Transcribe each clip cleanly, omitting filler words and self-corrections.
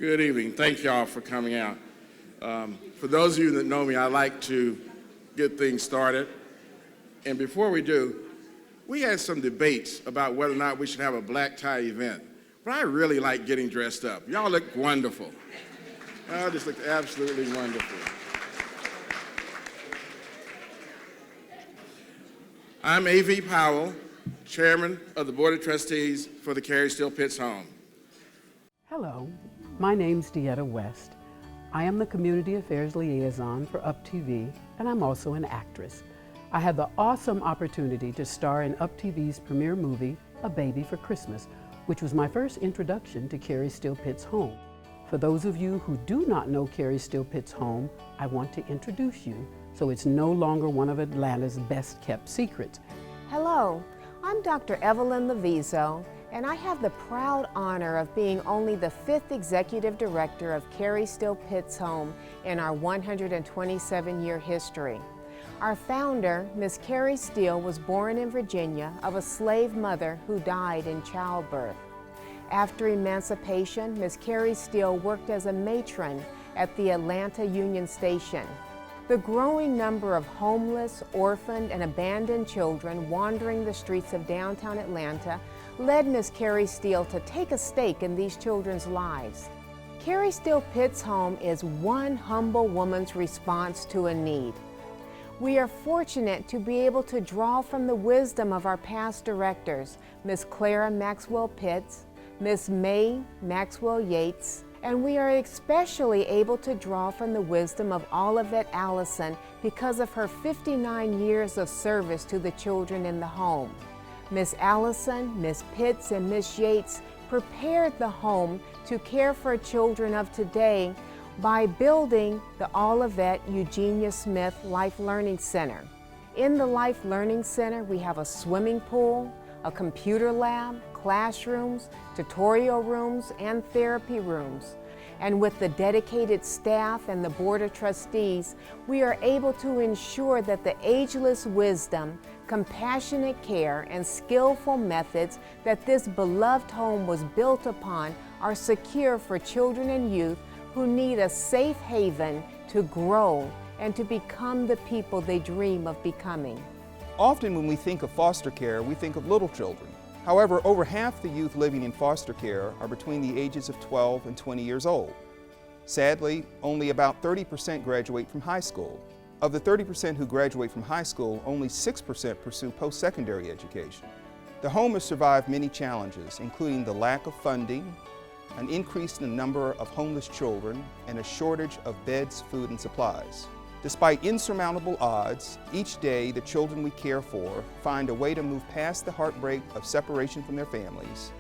Good evening. Thank y'all for coming out. For those of you that know me, I like to get things started. And before we do, we had some debates about whether or not we should have a black tie event. But I really like getting dressed up. Y'all look wonderful. Y'all just look absolutely wonderful. I'm A.V. Powell, Chairman of the Board of Trustees for the Carrie Steele-Pitts Home. Hello, my name's Dietta West. I am the Community Affairs Liaison for Up TV, and I'm also an actress. I had the awesome opportunity to star in Up TV's premiere movie, A Baby for Christmas, which was my first introduction to Carrie Steele-Pitts Home. For those of you who do not know Carrie Steele-Pitts Home, I want to introduce you so it's no longer one of Atlanta's best kept secrets. Hello, I'm Dr. Evelyn Levizo, and I have the proud honor of being only the 5th Executive Director of Carrie Steele-Pitts Home in our 127-year history. Our founder, Miss Carrie Steele, was born in Virginia of a slave mother who died in childbirth. After emancipation, Miss Carrie Steele worked as a matron at the Atlanta Union Station. The growing number of homeless, orphaned, and abandoned children wandering the streets of downtown Atlanta led Miss Carrie Steele to take a stake in these children's lives. Carrie Steele-Pitts Home is one humble woman's response to a need. We are fortunate to be able to draw from the wisdom of our past directors, Miss Clara Maxwell Pitts, Miss May Maxwell Yates, and we are especially able to draw from the wisdom of Olivette Allison because of her 59 years of service to the children in the home. Miss Allison, Miss Pitts, and Miss Yates prepared the home to care for children of today by building the Olivette Eugenia Smith Life Learning Center. In the Life Learning Center, we have a swimming pool, a computer lab, classrooms, tutorial rooms, and therapy rooms. And with the dedicated staff and the Board of Trustees, we are able to ensure that the ageless wisdom, compassionate care, and skillful methods that this beloved home was built upon are secure for children and youth who need a safe haven to grow and to become the people they dream of becoming. Often when we think of foster care, we think of little children. However, over half the youth living in foster care are between the ages of 12 and 20 years old. Sadly, only about 30% graduate from high school. Of the 30% who graduate from high school, only 6% pursue post-secondary education. The home has survived many challenges, including the lack of funding, an increase in the number of homeless children, and a shortage of beds, food, and supplies. Despite insurmountable odds, each day the children we care for find a way to move past the heartbreak of separation from their families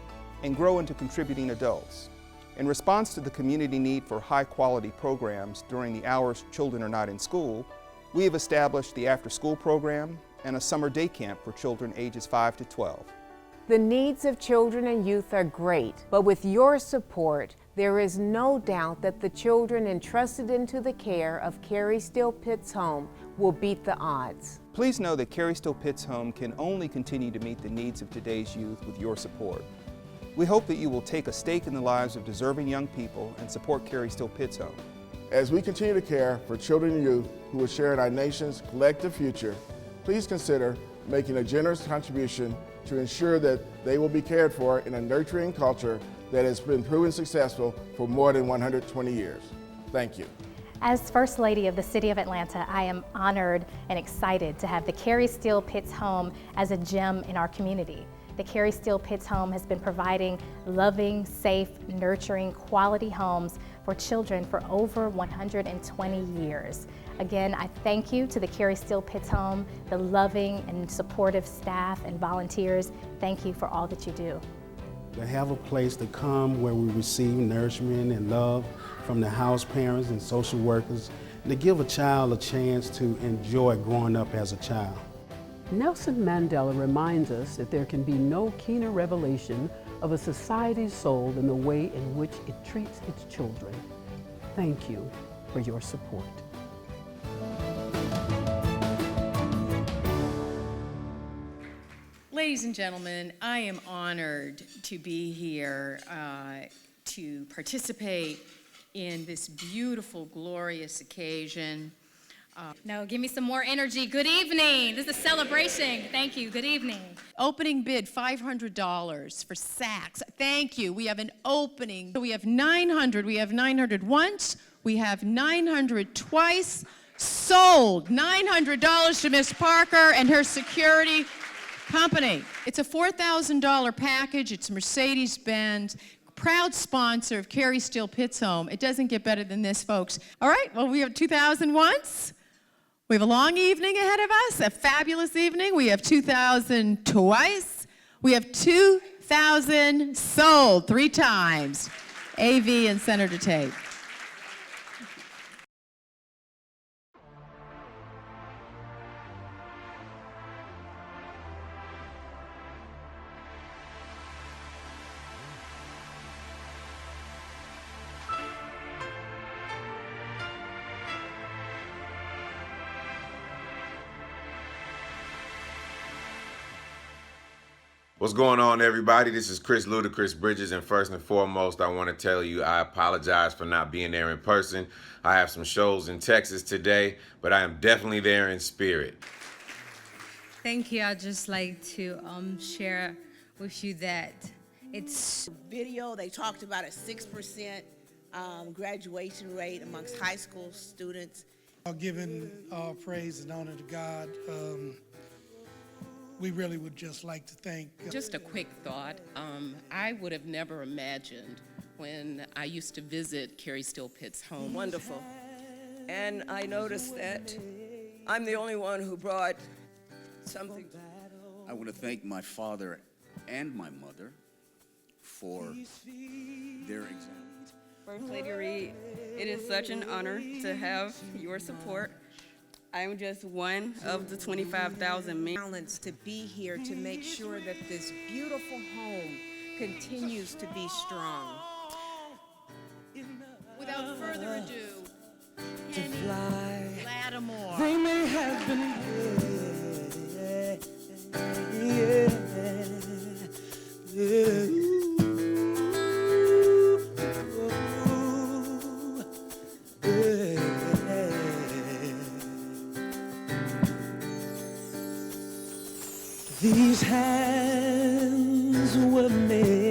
and grow into contributing adults. In response to the community need for high-quality programs during the hours children are not in school, we have established the after-school program and a summer day camp for children ages 5 to 12. The needs of children and youth are great, but with your support, there is no doubt that the children entrusted into the care of Carrie Steele-Pitts Home will beat the odds. Please know that Carrie Steele-Pitts Home can only continue to meet the needs of today's youth with your support. We hope that you will take a stake in the lives of deserving young people and support Carrie Steele-Pitts Home. As we continue to care for children and youth who will share in our nation's collective future, please consider making a generous contribution to ensure that they will be cared for in a nurturing culture that has been proven successful for more than 120 years. Thank you. As First Lady of the City of Atlanta, I am honored and excited to have the Carrie Steele-Pitts Home as a gem in our community. The Carrie Steele-Pitts Home has been providing loving, safe, nurturing, quality homes for children for over 120 years. Again, I thank you to the Carrie Steele-Pitts Home, the loving and supportive staff and volunteers. Thank you for all that you do. To have a place to come where we receive nourishment and love from the house parents and social workers, and to give a child a chance to enjoy growing up as a child. Nelson Mandela reminds us that there can be no keener revelation of a society's soul than the way in which it treats its children. Thank you for your support. Ladies and gentlemen, I am honored to be here to participate in this beautiful, glorious occasion. No, give me some more energy. Good evening. This is a celebration. Thank you. Good evening. Opening bid, $500 for sax. Thank you. We have an opening. We have 900. We have 900 once. We have 900 twice. Sold. $900 to Miss Parker and her security company. It's a $4,000 package. It's Mercedes-Benz. Proud sponsor of Carrie Steele-Pitts Home. It doesn't get better than this, folks. All right, well, we have 2,000 once. We have a long evening ahead of us, a fabulous evening. We have 2,000 twice. We have 2,000 sold 3 times. AV and Senator Tate. What's going on, everybody? This is Chris Ludacris Bridges, and first and foremost, I want to tell you I apologize for not being there in person. I have some shows in Texas today, but I am definitely there in spirit. Thank you. I'd just like to share with you that it's video. They talked about a 6% graduation rate amongst high school students. Giving all praise and honor to God. We really would just like to thank. Just a quick thought. I would have never imagined when I used to visit Carrie Steele-Pitts Home. Wonderful. And I noticed that I'm the only one who brought something. I want to thank my father and my mother for their example. First Lady Reed, it is such an honor to have your support. I'm just one of the 25,000 men. Balance to be here to make sure that this beautiful home continues to be strong. Without further ado, Kenny Lattimore. They may have been These hands were made